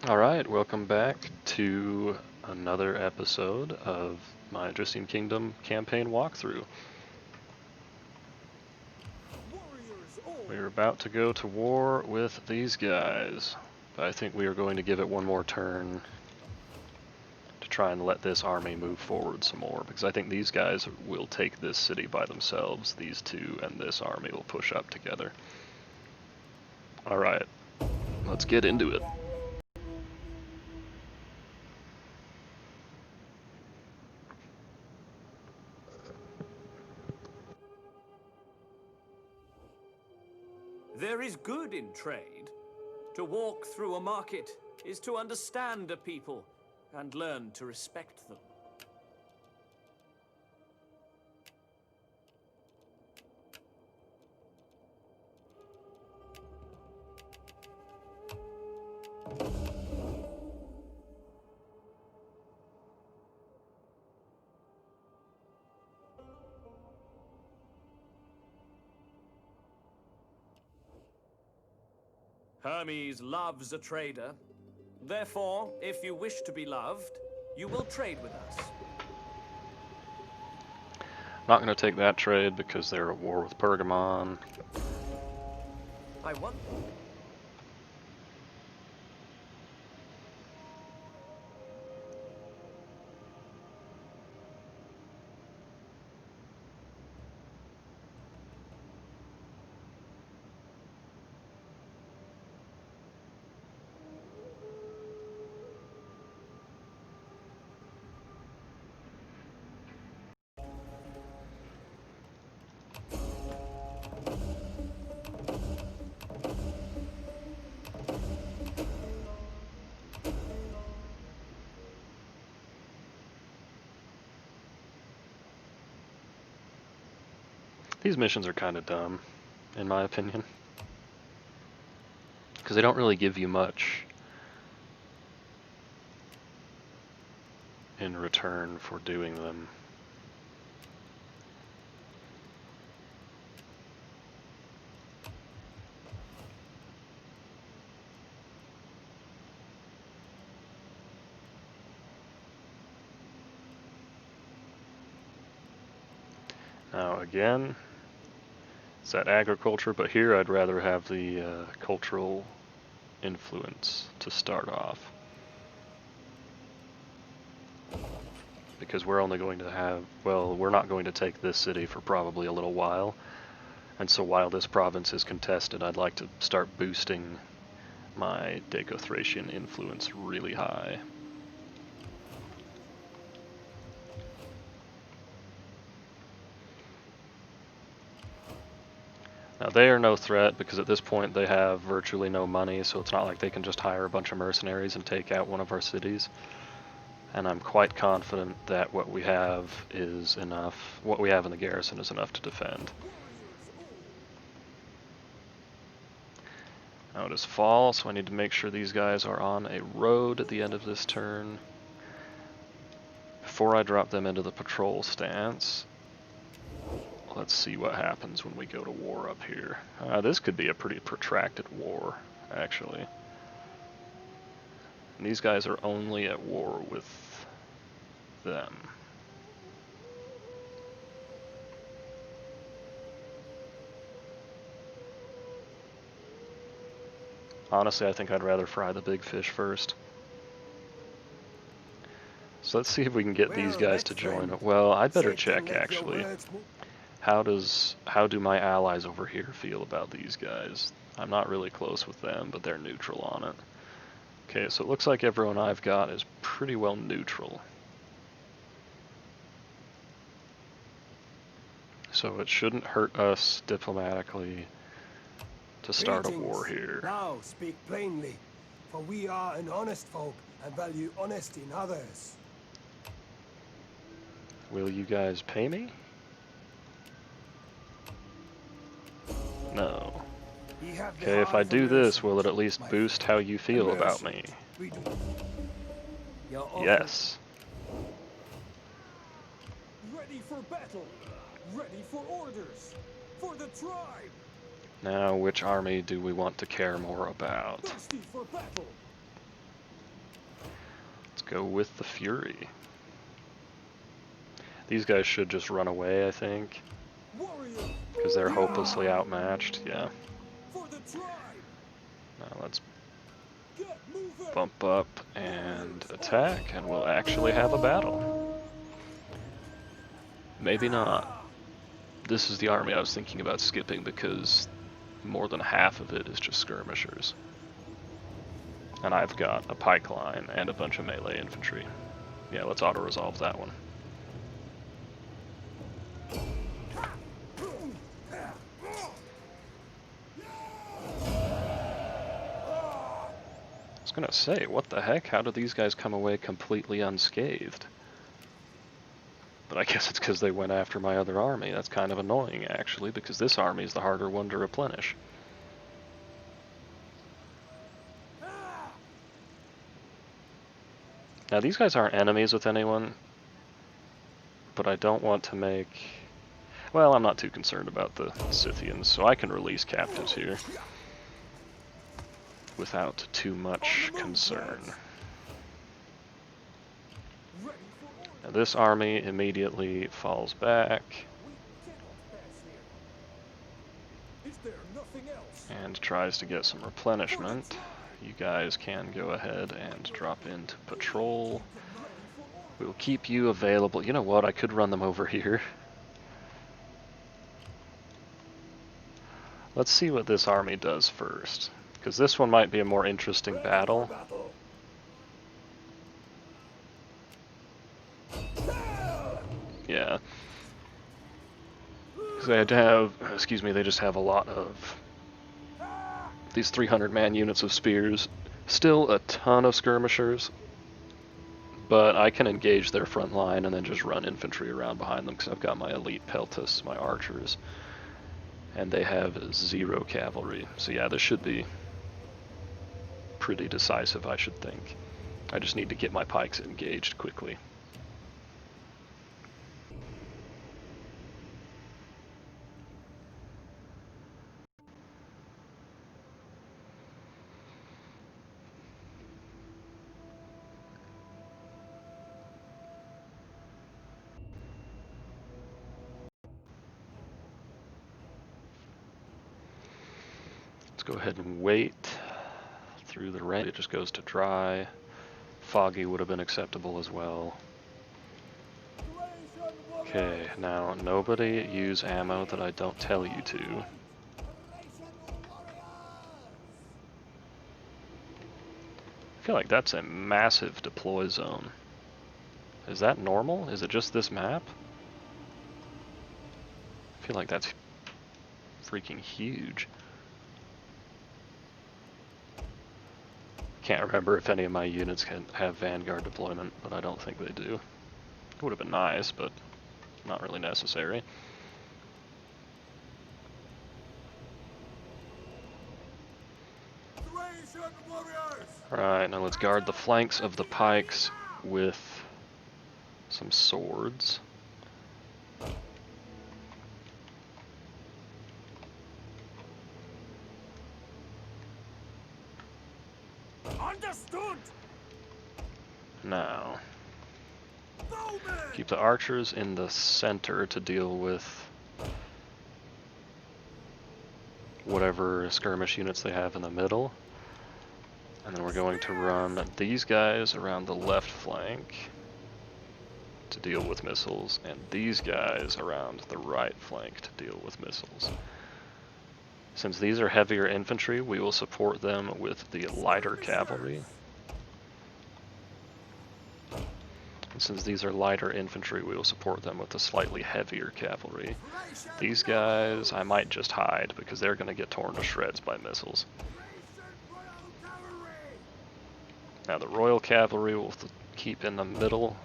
Alright, welcome back to another episode of my Odryssian Kingdom campaign walkthrough. We're about to go to war with these guys, but I think we are going to give it one more turn to try and let this army move forward some more, because I think these guys will take this city by themselves. These two and this army will push up together. Alright, let's get into it. There is good in trade. To walk through a market is to understand a people and learn to respect them. Hermes loves a trader. Therefore, if you wish to be loved, you will trade with us. Not going to take that trade because they're at war with Pergamon. I want. These missions are kind of dumb, in my opinion, because they don't really give you much in return for doing them. Now again, it's that agriculture, but here I'd rather have the cultural influence to start off. Because we're only going to have, well, we're not going to take this city for probably a little while. And so while this province is contested, I'd like to start boosting my Daco-Thracian influence really high. Now they are no threat because at this point they have virtually no money, so it's not like they can just hire a bunch of mercenaries and take out one of our cities. And I'm quite confident that what we have is enough, what we have in the garrison is enough to defend. Now it is fall, so I need to make sure these guys are on a road at the end of this turn before I drop them into the patrol stance. Let's see what happens when we go to war up here. This could be a pretty protracted war, actually. And these guys are only at war with them. Honestly, I think I'd rather fry the big fish first. So let's see if we can get these guys to join. Well, I'd better check, actually. How do my allies over here feel about these guys? I'm not really close with them, but they're neutral on it. Okay, so it looks like everyone I've got is pretty well neutral. So it shouldn't hurt us diplomatically to start a war here. Now speak plainly, for we are an honest folk and value honesty in others. Will you guys pay me? No. Okay, if I do this, will it at least boost how you feel about me? Yes. Ready for battle. Ready for orders. For the tribe. Now, which army do we want to care more about? Thirsty for battle. go with the Fury. These guys should just run away, I think, because they're hopelessly outmatched. Yeah. Now let's bump up and attack, and we'll actually have a battle. Maybe not. This is the army I was thinking about skipping because more than half of it is just skirmishers. And I've got a pike line and a bunch of melee infantry. Yeah, let's auto-resolve that one. I was gonna say, what the heck? How did these guys come away completely unscathed? But I guess it's because they went after my other army. That's kind of annoying, actually, because this army is the harder one to replenish. Now, these guys aren't enemies with anyone, but I don't want to make... Well, I'm not too concerned about the Scythians, so I can release captives here without too much concern. Now, this army immediately falls back and tries to get some replenishment. You guys can go ahead and drop into patrol. We'll keep you available. You know what? I could run them over here. Let's see what this army does first, because this one might be a more interesting battle. Yeah. Because they have, excuse me, they just have a lot of these 300-man units of spears. Still a ton of skirmishers, but I can engage their front line and then just run infantry around behind them because I've got my elite peltas, my archers, and they have 0 cavalry. So yeah, this should be pretty decisive, I should think. I just need to get my pikes engaged quickly. Let's go ahead and wait through the rain. It just goes to dry. Foggy would have been acceptable as well. Okay, now nobody use ammo that I don't tell you to. I feel like that's a massive deploy zone. Is that normal? Is it just this map? I feel like that's freaking huge. Can't remember if any of my units can have Vanguard deployment, but I don't think they do. It would have been nice, but not really necessary. Alright, now let's guard the flanks of the pikes with some swords. Understood. Now, keep the archers in the center to deal with whatever skirmish units they have in the middle. And then we're going to run these guys around the left flank to deal with missiles, and these guys around the right flank to deal with missiles. Since these are heavier infantry, we will support them with the lighter cavalry. And since these are lighter infantry, we will support them with the slightly heavier cavalry. These guys, I might just hide because they're going to get torn to shreds by missiles. Now the Royal Cavalry will keep in the middle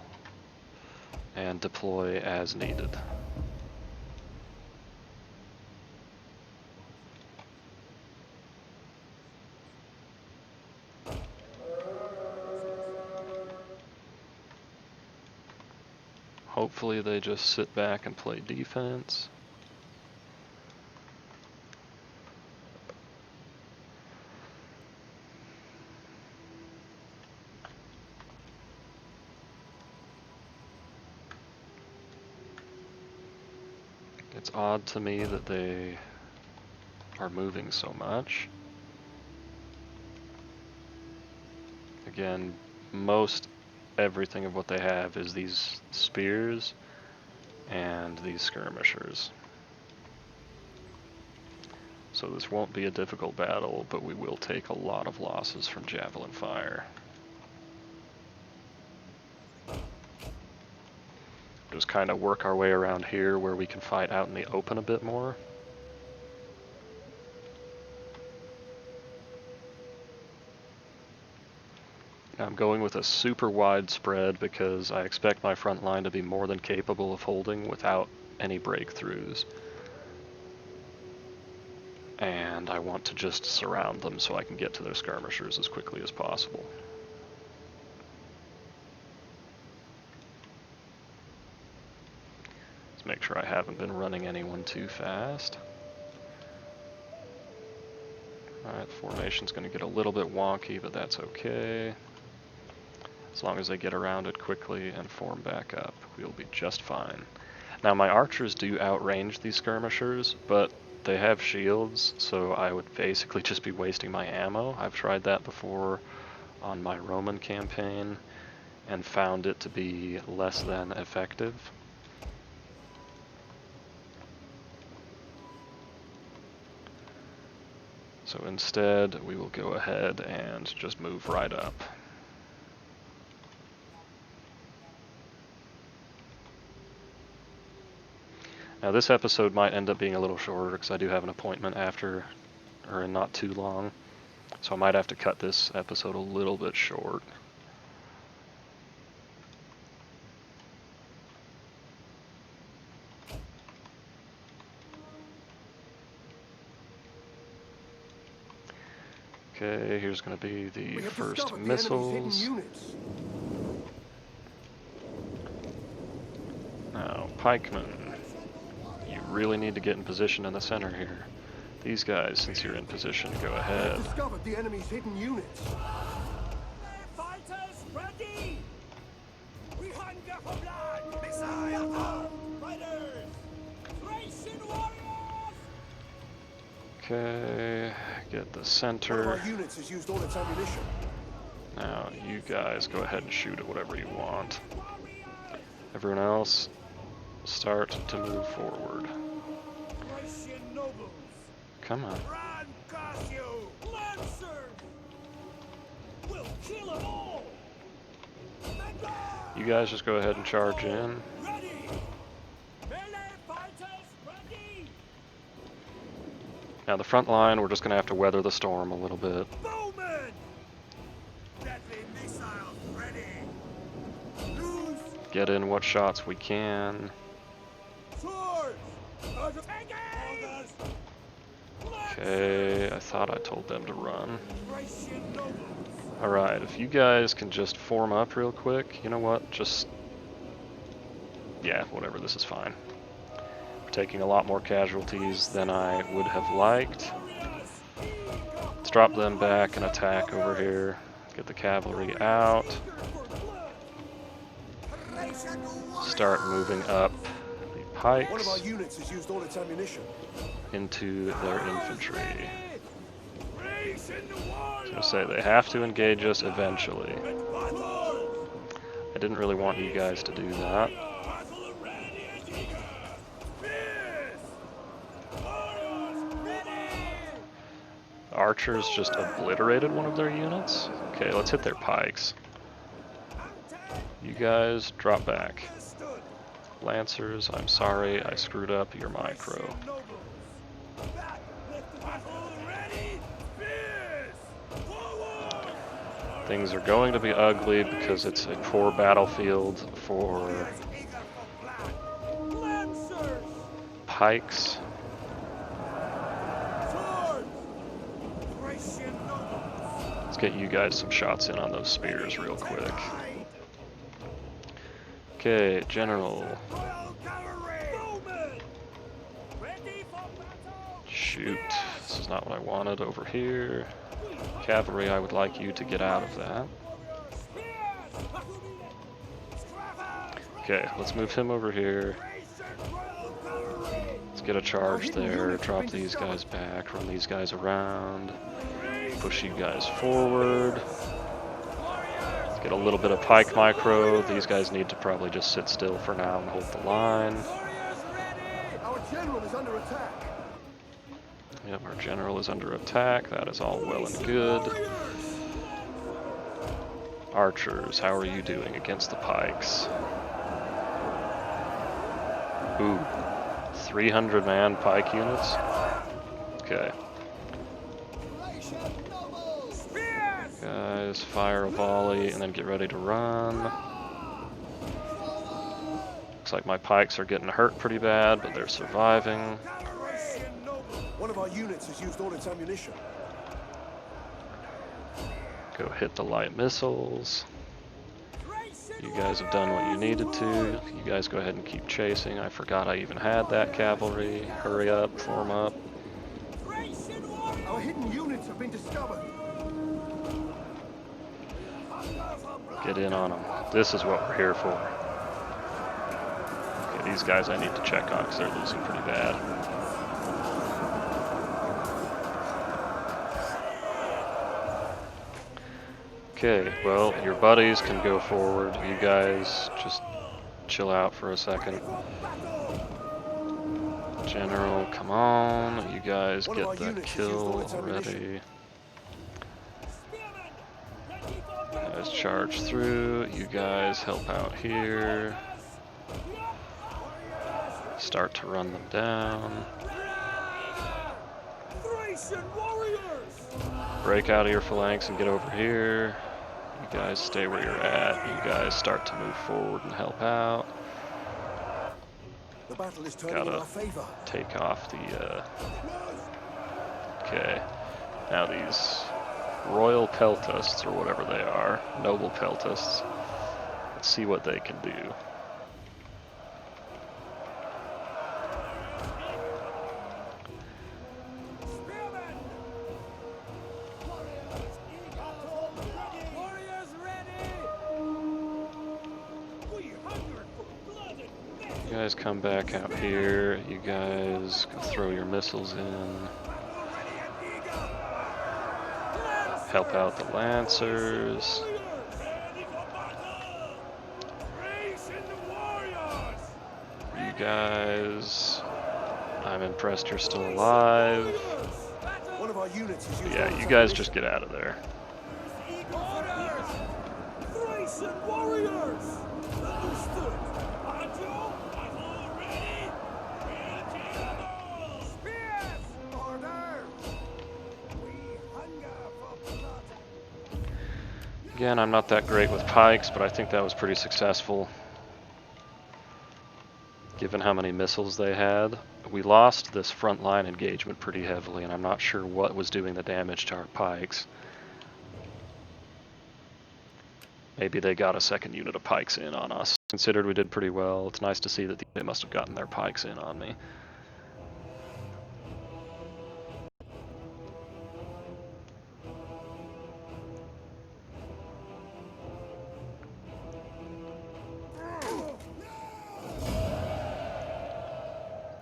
and deploy as needed. Hopefully they just sit back and play defense. It's odd to me that they are moving so much. Again, most everything of what they have is these spears and these skirmishers. So this won't be a difficult battle, but we will take a lot of losses from javelin fire. Just kind of work our way around here where we can fight out in the open a bit more. I'm going with a super wide spread because I expect my front line to be more than capable of holding without any breakthroughs. And I want to just surround them so I can get to their skirmishers as quickly as possible. Let's make sure I haven't been running anyone too fast. Alright, formation's going to get a little bit wonky, but that's okay. As long as they get around it quickly and form back up, we'll be just fine. Now my archers do outrange these skirmishers, but they have shields, so I would basically just be wasting my ammo. I've tried that before on my Roman campaign and found it to be less than effective. So instead, we will go ahead and just move right up. Now this episode might end up being a little shorter because I do have an appointment after, or in not too long. So I might have to cut this episode a little bit short. Okay, here's going to be the first missiles. Now, pikemen, you really need to get in position in the center here. These guys, since you're in position, go ahead. Discovered the enemy's hidden units. Fighters ready! We hunger for blood! Fighters! Thracian warriors! Okay, get the One center. of our units has used all its ammunition. Now, you guys go ahead and shoot at whatever you want. Everyone else, start to move forward. Thracian nobles! Come on. Run, Cassio! Lancers! We'll kill them all! You guys just go ahead and charge in. Ready! Melee fighters ready! Now the front line, we're just going to have to weather the storm a little bit. Bowmen! Deadly missiles ready! Loose! Get in what shots we can. Swords! Okay, I thought I told them to run. Thracian nobles! Alright, if you guys can just form up real quick, you know what, just... yeah, whatever, this is fine. We're taking a lot more casualties than I would have liked. Let's drop them back and attack over here. Get the cavalry out. Start moving up the pikes. One of our units has used all its ammunition. Into their infantry. So say they have to engage us eventually. I didn't really want you guys to do that. Archers just obliterated one of their units. Okay, let's hit their pikes. You guys drop back. Lancers, I'm sorry, I screwed up your micro. Things are going to be ugly because it's a poor battlefield for pikes. Let's get you guys some shots in on those spears real quick. Okay, General. Shoot, this is not what I wanted over here. Cavalry, I would like you to get out of that. Okay, let's move him over here. Let's Get a charge there, drop these guys back, run these guys around, push you guys forward. Get a little bit of pike micro. These guys need to probably just sit still for now and hold the line. Our general is under attack. Yep, our general is under attack. That is all well and good. Archers, how are you doing against the pikes? Ooh, 300-man pike units? Okay. Guys, fire a volley and then get ready to run. Looks like my pikes are getting hurt pretty bad, but they're surviving. One of our units has used all its ammunition. Go hit the light missiles. You guys have done what you needed to. You guys go ahead and keep chasing. I forgot I even had that cavalry. Hurry up, form up. Our hidden units have been discovered. Get in on them. This is what we're here for. Okay, these guys I need to check on because they're losing pretty bad. Okay, well, your buddies can go forward. You guys just chill out for a second. General, come on. You guys get that kill already. Guys charge through. You guys help out here. Start to run them down. Break out of your phalanx and get over here. You guys stay where you're at. You guys start to move forward and help out. The battle is turning Gotta in our favor. take off the, Okay. Now these royal peltasts, or whatever they are, noble peltasts, let's see what they can do. You guys come back out here. You guys can throw your missiles in. Help out the lancers. You guys, I'm impressed you're still alive. One of our units is using Yeah, you guys just get out of there. Again, I'm not that great with pikes, but I think that was pretty successful. Given how many missiles they had. We lost this front line engagement pretty heavily, and I'm not sure what was doing the damage to our pikes. Maybe they got a second unit of pikes in on us. Considered we did pretty well, it's nice to see that they must have gotten their pikes in on me.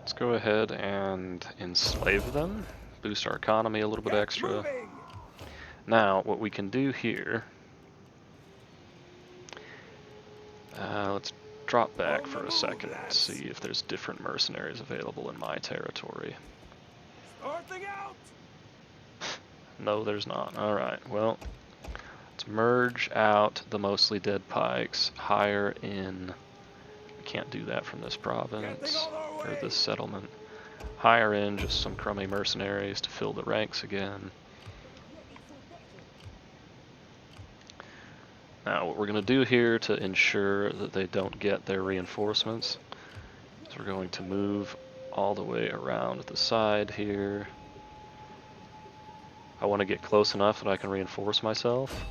Let's go ahead and enslave them, boost our economy a little bit extra. Now, what we can do here, let's drop back for a second and see if there's different mercenaries available in my territory. No, there's not. Alright, well, let's merge out the mostly dead pikes, hire in, we can't do that from this province, or this settlement. Hire in just some crummy mercenaries to fill the ranks again. Now what we're going to do here to ensure that they don't get their reinforcements is we're going to move all the way around the side here. I want to get close enough that I can reinforce myself.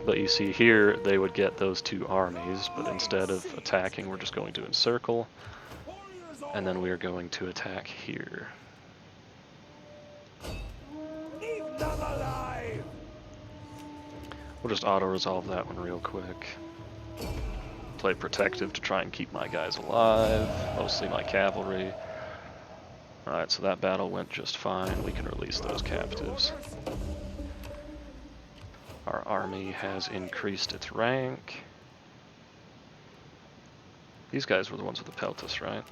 But you see here, they would get those two armies, but instead of attacking, we're just going to encircle, and then we are going to attack here. We'll just auto-resolve that one real quick. play protective to try and keep my guys alive, mostly my cavalry. Alright, so that battle went just fine. We can release those captives. Our army has increased its rank. These guys were the ones with the peltas, right?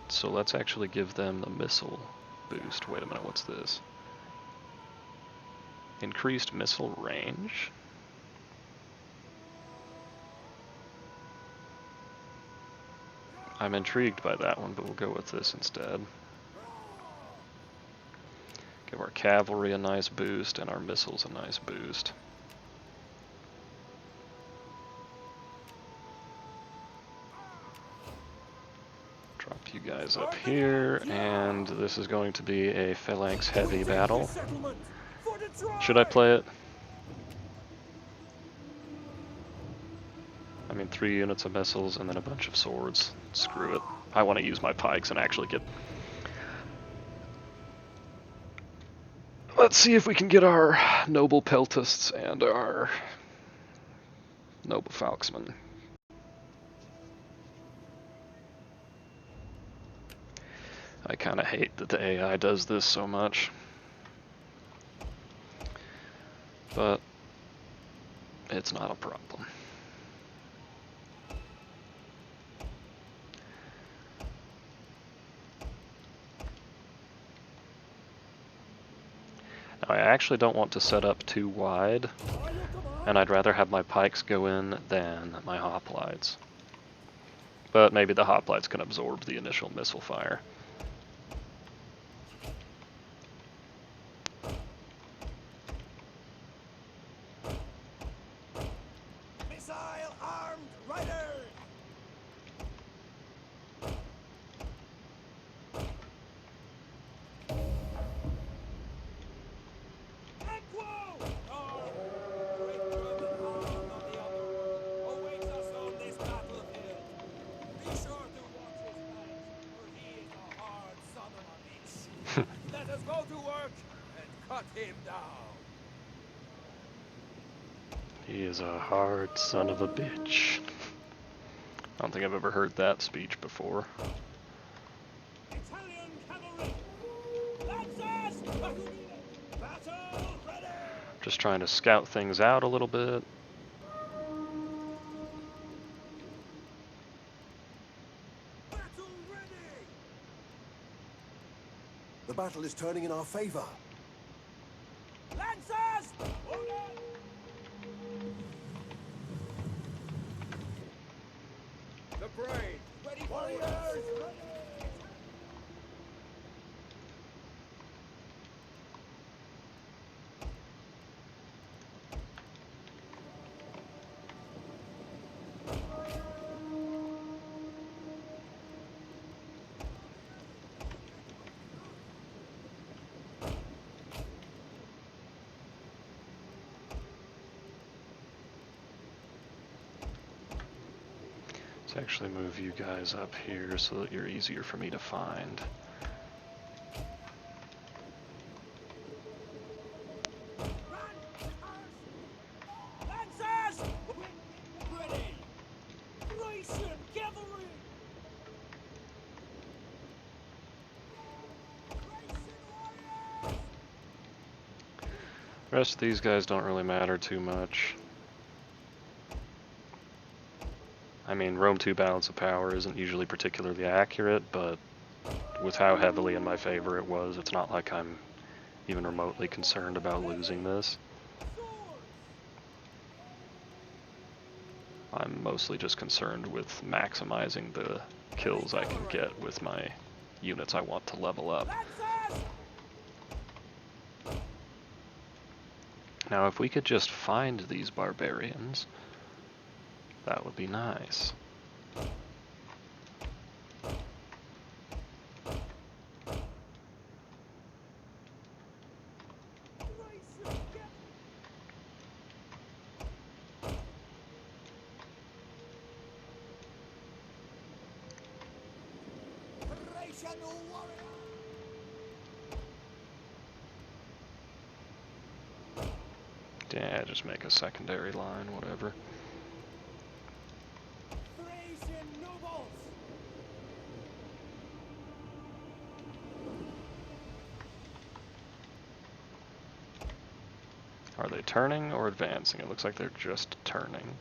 So let's actually give them the missile boost. Wait a minute, what's this? Increased missile range? I'm intrigued by that one, but we'll go with this instead. Give our cavalry a nice boost and our missiles a nice boost. Drop you guys up here, and this is going to be a phalanx heavy battle. Should I play it? I mean, 3 units of missiles and then a bunch of swords. Screw it. I want to use my pikes and actually get... Let's see if we can get our noble peltasts and our noble falxmen. I kind of hate that the AI does this so much. But it's not a problem. Now, I actually don't want to set up too wide, and I'd rather have my pikes go in than my hoplites. But maybe the hoplites can absorb the initial missile fire. Missile-armed riders! Let us go to work and cut him down. He is a hard son of a bitch. I don't think I've ever heard that speech before. Italian cavalry! Lancers! Battle ready! Just trying to scout things out a little bit. Battle ready! The battle is turning in our favor. Lancers! Order! The brave! Ready, warriors! Ready! Let's actually move you guys up here so that you're easier for me to find. Lancers! Ready! Odryssian cavalry! The rest of these guys don't really matter too much. I mean, Rome 2 balance of power isn't usually particularly accurate, but with how heavily in my favor it was, it's not like I'm even remotely concerned about losing this. I'm mostly just concerned with maximizing the kills I can get with my units I want to level up. Now, if we could just find these barbarians, that would be nice. Yeah, just make a secondary line, whatever. Are they turning or advancing? It looks like they're just turning.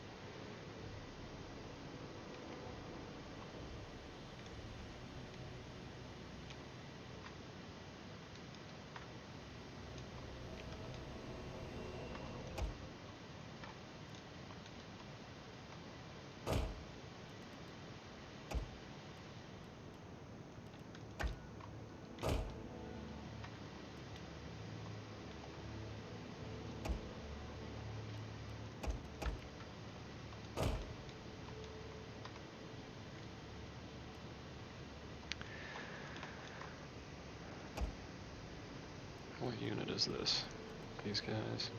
What unit is this? These guys?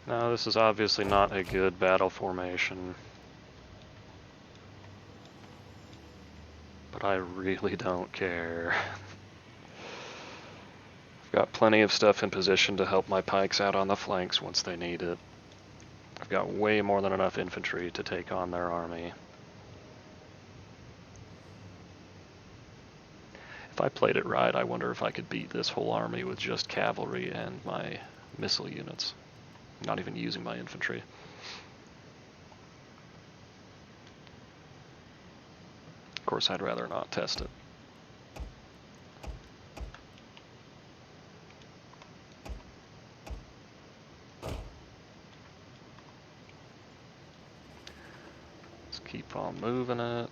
Now, this is obviously not a good battle formation, but I really don't care. I've got plenty of stuff in position to help my pikes out on the flanks once they need it. I've got way more than enough infantry to take on their army. If I played it right, I wonder if I could beat this whole army with just cavalry and my missile units. Not even using my infantry. Of course, I'd rather not test it. Let's keep on moving it.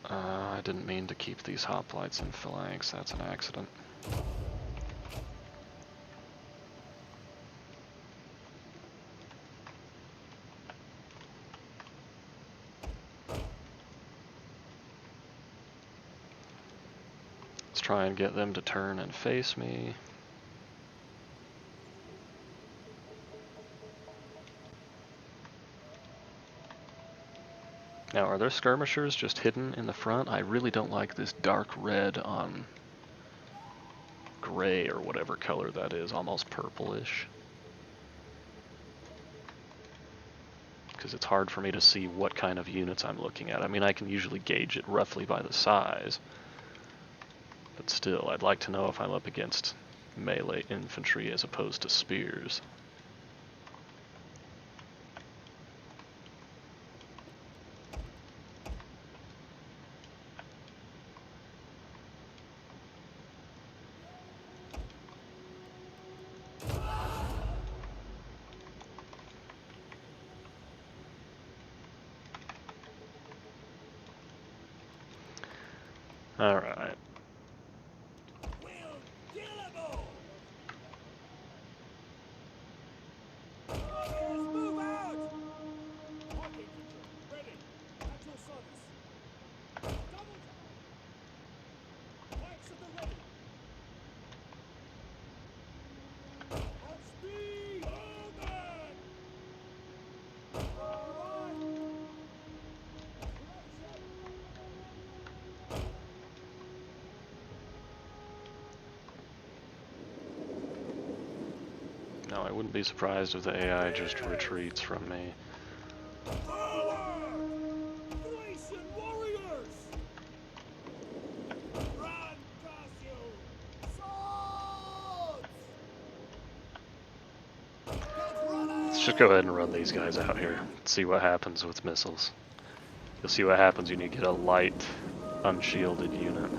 I didn't mean to keep these hoplites in phalanx. That's an accident. Let's try and get them to turn and face me. Now, are there skirmishers just hidden in the front? I really don't like this dark red on gray or whatever color that is, almost purplish. Because it's hard for me to see what kind of units I'm looking at. I mean, I can usually gauge it roughly by the size. But still, I'd like to know if I'm up against melee infantry as opposed to spears. Alright. No, I wouldn't be surprised if the AI just retreats from me. Odryssian warriors! Run, swords! Let's just go ahead and run these guys out here. See what happens with missiles. You'll see what happens when you get a light, unshielded unit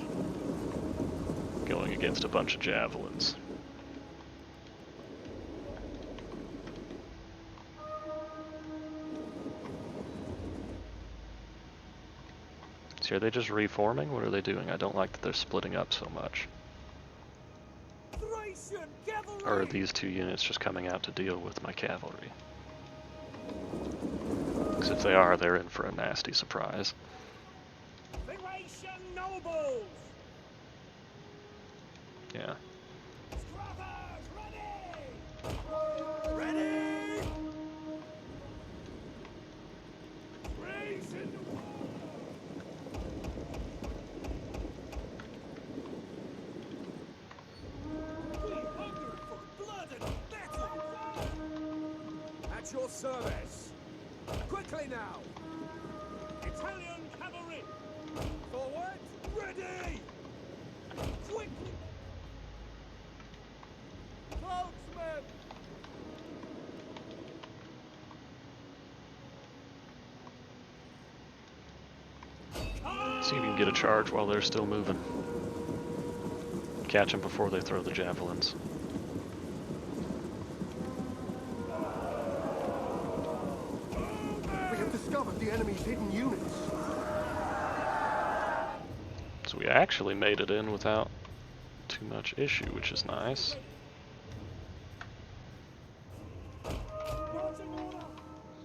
going against a bunch of javelins. Are they just reforming? What are they doing? I don't like that they're splitting up so much. Or are these two units just coming out to deal with my cavalry? Because if they are, they're in for a nasty surprise. Nobles! Yeah. Ready! We hunger for blood and battle! At your service. Quickly now. Italian cavalry! Forward. Ready. Quickly. Spokesman. See if you can get a charge while they're still moving. Catch them before they throw the javelins. We have discovered the enemy's hidden units. So we actually made it in without too much issue, which is nice.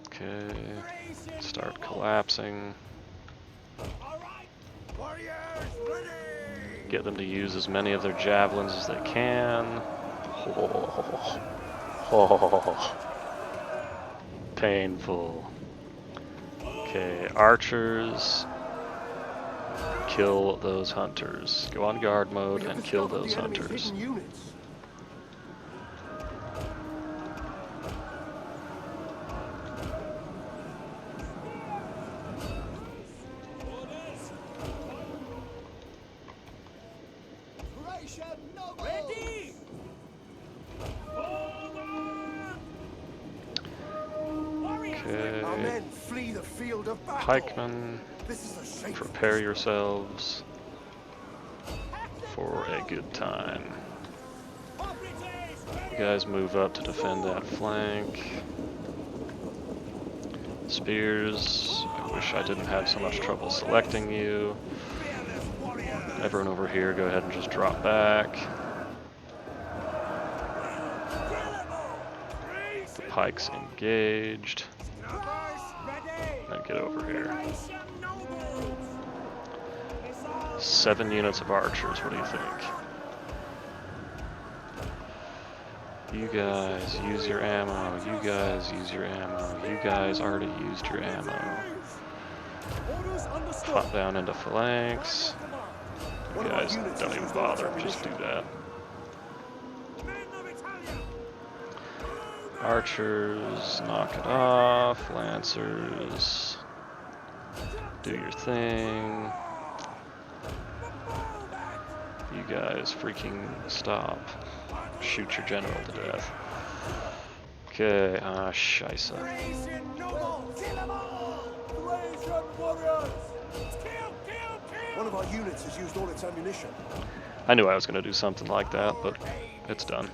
Okay, start collapsing. Get them to use as many of their javelins as they can. Oh. Painful. Okay, archers. Kill those hunters. Go on guard mode and kill those hunters. Ready! Okay. Our men flee the field of battle. Pikemen, This is a shameful prepare yourselves for a good time. You guys move up to defend that flank. Spears, I wish I didn't have so much trouble selecting you. Everyone over here, go ahead and just drop back. The pikes engaged. Now get over here. 7 units of archers, what do you think? You guys use your ammo, you guys use your ammo, you guys already used your ammo. Pop down into phalanx. You guys don't even bother, just do that. Archers, knock it off. Lancers, do your thing. You guys freaking stop. Shoot your general to death. Okay, scheisse. One of our units has used all its ammunition. I knew I was going to do something like that, but it's done.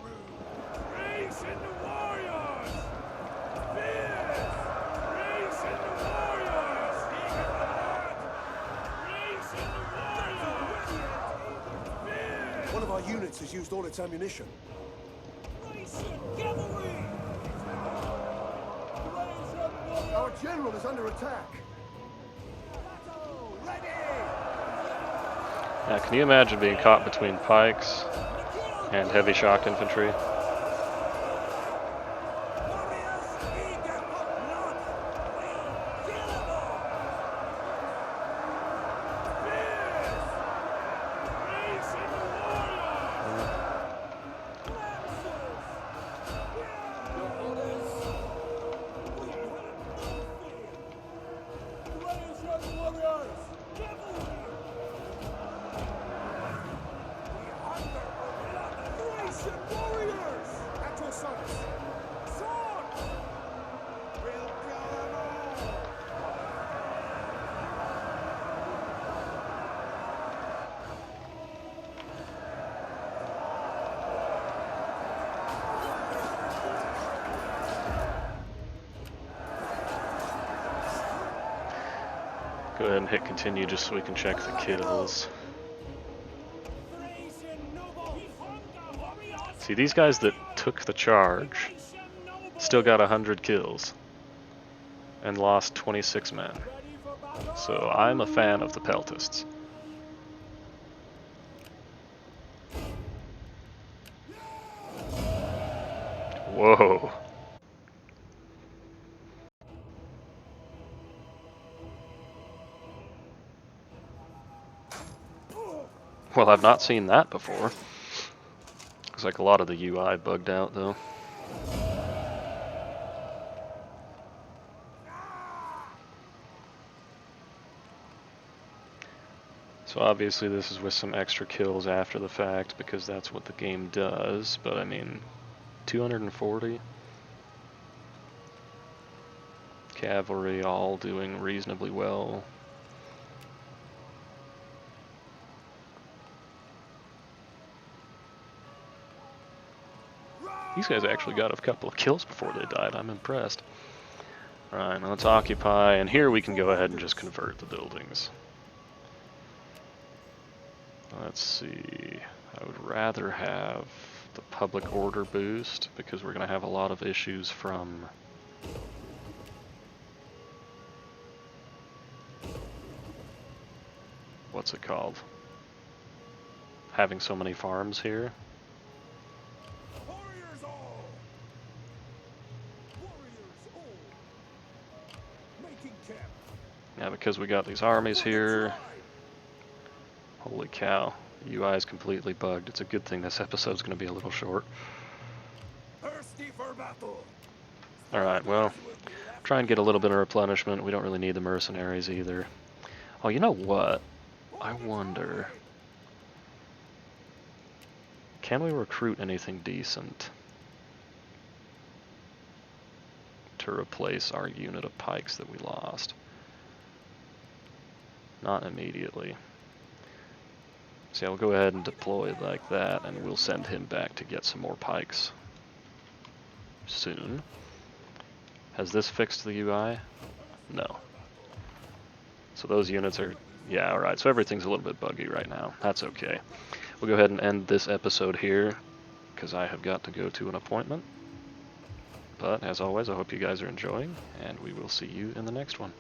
One of our units has used all its ammunition. Our general is under attack. Now, can you imagine being caught between pikes and heavy shock infantry? Go ahead and hit continue just so we can check the kills. See, these guys that took the charge still got 100 kills and lost 26 men. So I'm a fan of the Peltists. Whoa. Well, I've not seen that before. Looks like a lot of the UI bugged out, though. So obviously this is with some extra kills after the fact because that's what the game does, but I mean, 240? Cavalry all doing reasonably well. These guys actually got a couple of kills before they died. I'm impressed. Alright, now let's occupy, and here we can go ahead and just convert the buildings. Let's see. I would rather have the public order boost because we're going to have a lot of issues from what's it called? Having so many farms here. Warriors all! Warriors all! Making camp. Yeah, because we got these armies here. Holy cow. The UI is completely bugged. It's a good thing this episode's going to be a little short. Thirsty for battle. Alright, well, try and get a little bit of replenishment. We don't really need the mercenaries either. Oh, you know what? I wonder... Can we recruit anything decent to replace our unit of pikes that we lost? Not immediately. So yeah, we'll go ahead and deploy like that, and we'll send him back to get some more pikes soon. Has this fixed the UI? No. So those units are... Yeah, alright, so everything's a little bit buggy right now. That's okay. We'll go ahead and end this episode here, because I have got to go to an appointment. But, as always, I hope you guys are enjoying, and we will see you in the next one.